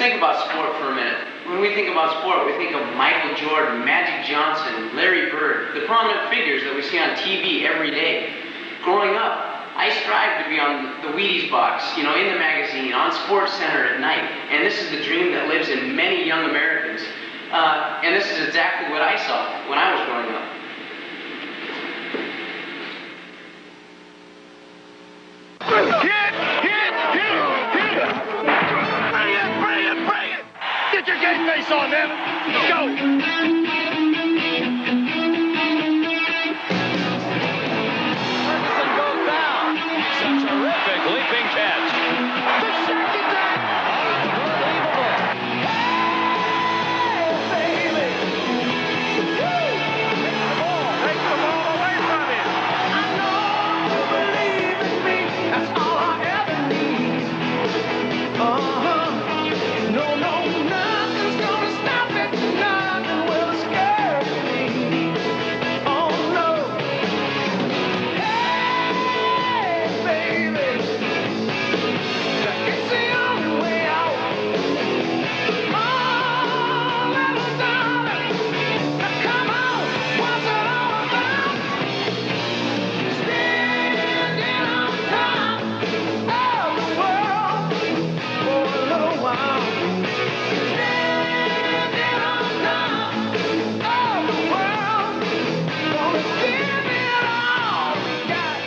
think about sport for a minute. When we think about sport, we think of Michael Jordan, Magic Johnson, Larry Bird, the prominent figures that we see on TV every day. Growing up, I strived to be on the Wheaties box, in the magazine, on Sports Center at night. And this is the dream that lives in many young Americans. And this is exactly what I saw when I was growing up. Bring it! Get your game face on, man! Go! Leaping catch. The second down. Unbelievable. Hey, baby. Take the ball away from him. I know you believe in me. That's all I ever need. No, nothing's gonna stop it. Nothing will scare me. Oh, no. Hey, baby. It's the only way out. Oh, little darling, now come on, what's it all about? Standing on top of the world for a little while. Standing on top of the world, gonna give it all we got.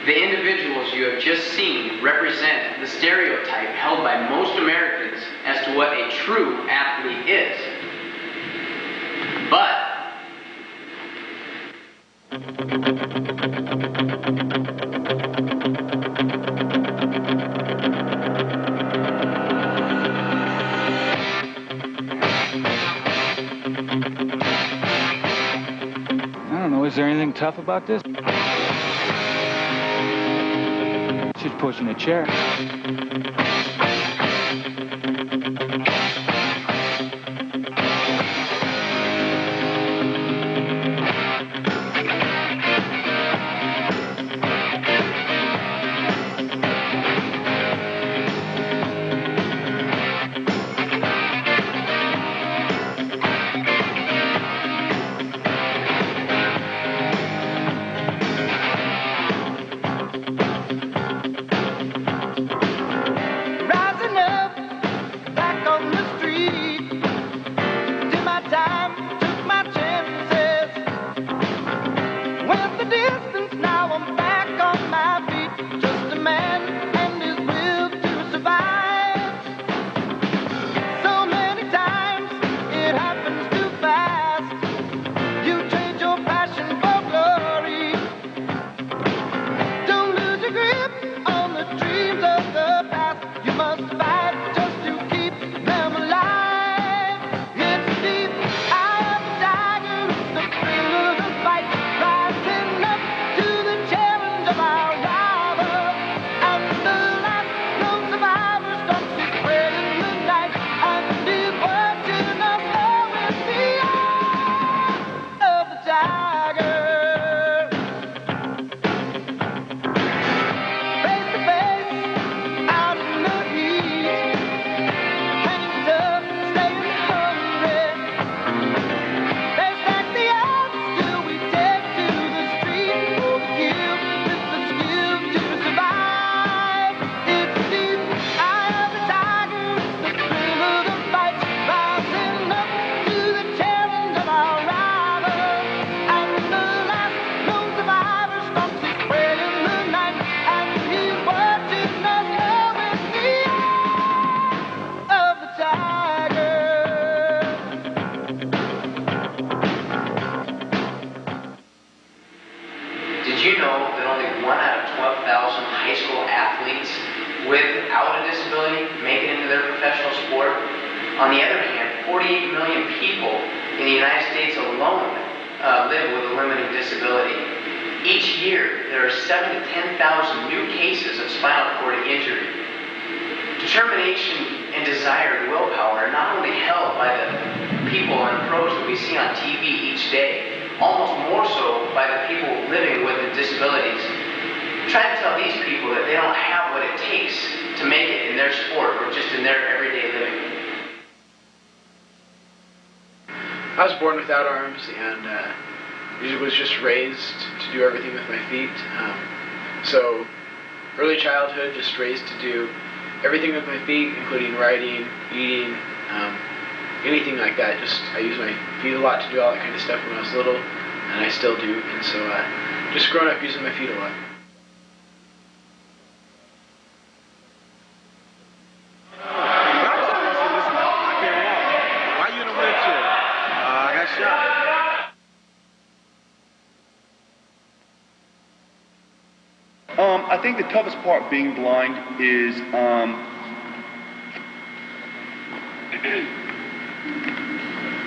The individuals you have just seen represent the stereotype held by most Americans as to what a true athlete is. But I don't know, is there anything tough about this? She's pushing a chair. Rising up, back on the street. Did my time, took my chances. Went the distance, now I'm back on my feet. Just a man and his will to survive. So many times it happens too fast. You trade your passion for glory. Don't lose your grip on the dreams of the past. You must fight just to keep them alive. It's the deep eye of the tiger, it's the thrill of the fight, rising up to the challenge of our rival. And the last known survivor starts to spread in the night, and is watching us all with the eye of the tiger. Face to face, out in the heat, hanging tough, staying hungry. They stack the odds till we take to the street for the kill. It's the skill to survive. It's the deep eye of the tiger, it's the thrill of the fight, rising up to the challenge of our rival. And the last known survivor starts to spread in the night, and he's watching us all with the eye of the tiger. did you know that only 1 out of 12,000 high school athletes without a disability make it into their professional sport? On the other hand, 48 million people in the United States alone live with a limiting disability. Each year, there are 7,000 to 10,000 new cases of spinal cord injury. Determination and desire and willpower are not only held by the people and pros that we see on TV each day, almost more so by the people living with disabilities. Try to tell these people that they don't have what it takes to make it in their sport or just in their everyday living? I was born without arms and was just raised to do everything with my feet. So early childhood, just raised to do everything with my feet, including writing, eating, anything like that. I use my feet a lot to do all that kind of stuff when I was little, and I still do. And so just growing up using my feet a lot. Why you in a wheelchair? I got shot. I think the toughest part being blind is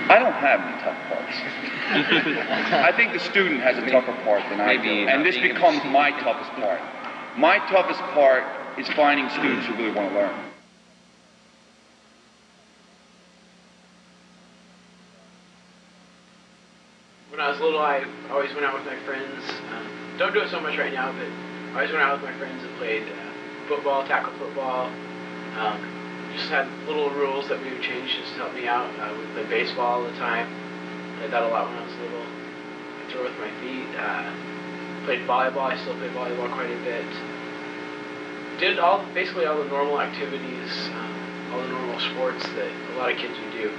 I don't have any tough parts. I think the student has a tougher part than I do, and this becomes my toughest part. My toughest part is finding students who really want to learn. When I was little, I always went out with my friends. Don't do it so much right now, but I always went out with my friends and played football, tackle football. Just had little rules that we would change just to help me out. We played baseball all the time. Played that a lot when I was little. I throw with my feet. Played volleyball. I still play volleyball quite a bit. Did basically all the normal activities, all the normal sports that a lot of kids would do.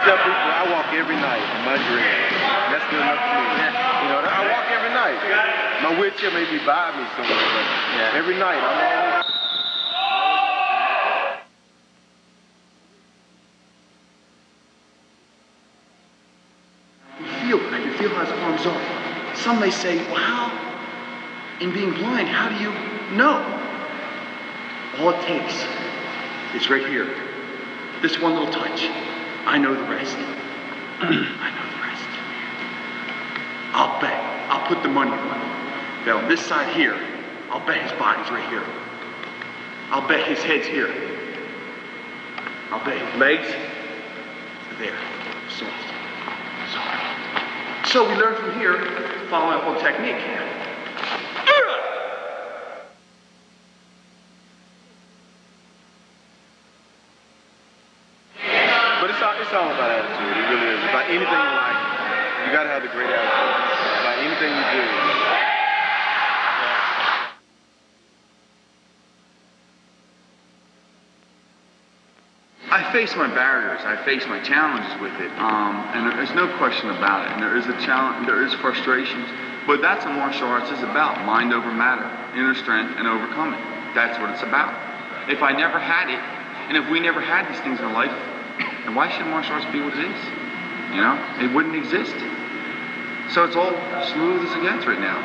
I walk every night in my dream. That's good enough for me. You know, I walk every night. My wheelchair may be by me somewhere, but every night I'm always... I can feel how his arms are. Some may say, well, how, in being blind, how do you know? All it takes is right here. This one little touch. I know the rest. I know the rest. I'll bet. I'll put the money on it. That on this side here, I'll bet his body's right here. I'll bet his head's here. I'll bet his legs are there. Soft. So we learn from here, following a whole technique. But it's all about attitude. It really is. About anything in life, you got to have the great attitude. About anything you do. I face my barriers, I face my challenges with it, and there's no question about it. And there is a challenge, there is frustrations, but that's what martial arts is about: mind over matter, inner strength, and overcoming. That's what it's about. If I never had it, and if we never had these things in life, then why should martial arts be what it is? You know, it wouldn't exist. So it's all smooth as it gets right now.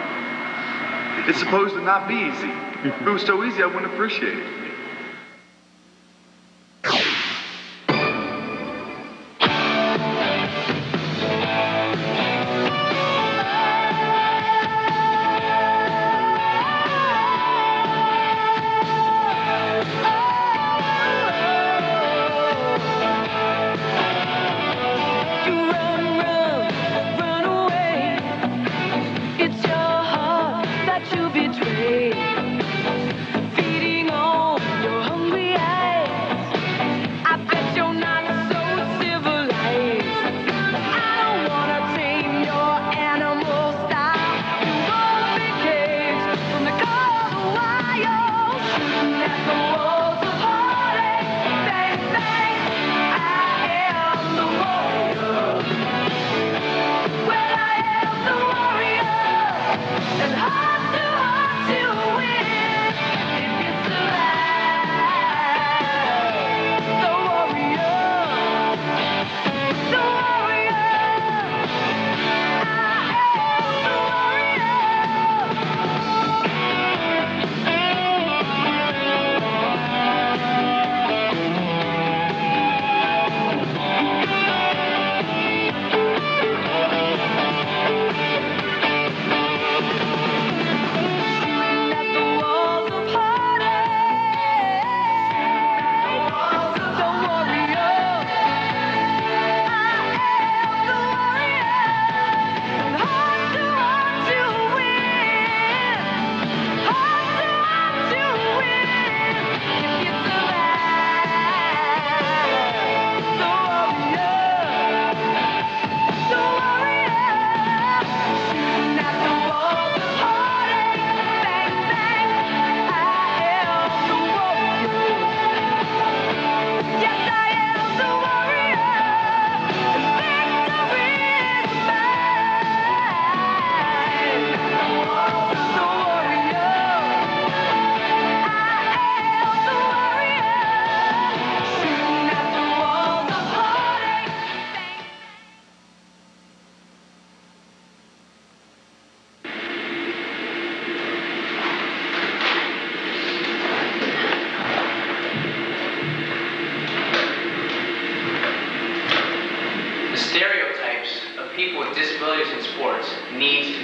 It's supposed to not be easy. If it was so easy, I wouldn't appreciate it.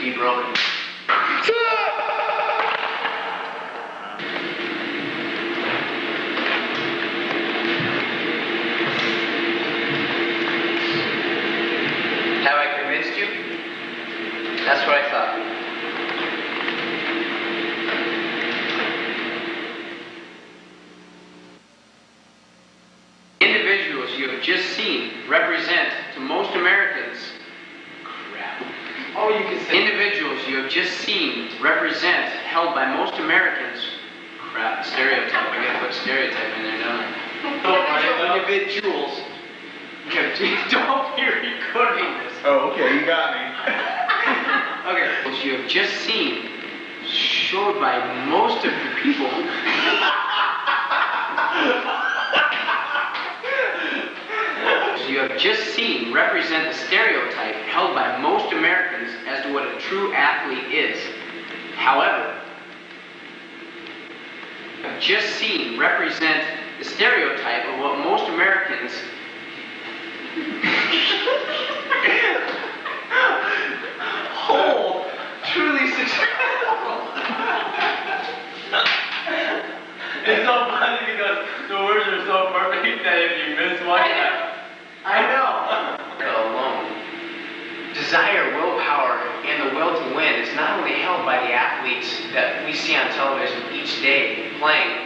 be broken. Have I convinced you? That's what I thought. Individuals you have just seen represent to most Americans. Crap. Oh, you can say. Individuals you have just seen represent held by most Americans. Crap, stereotype. I gotta put stereotype in there, don't I? Individuals. Don't be recording this. Oh, okay, you got me. Okay. What you have just seen showed by most of the people. You have just seen represent the stereotype held by most Americans as to what a true athlete is. However, you have just seen represent the stereotype of what most Americans hold truly successful. It's so funny because the words are so perfect that if you miss one, I know. Alone. Desire, willpower, and the will to win is not only held by the athletes that we see on television each day playing,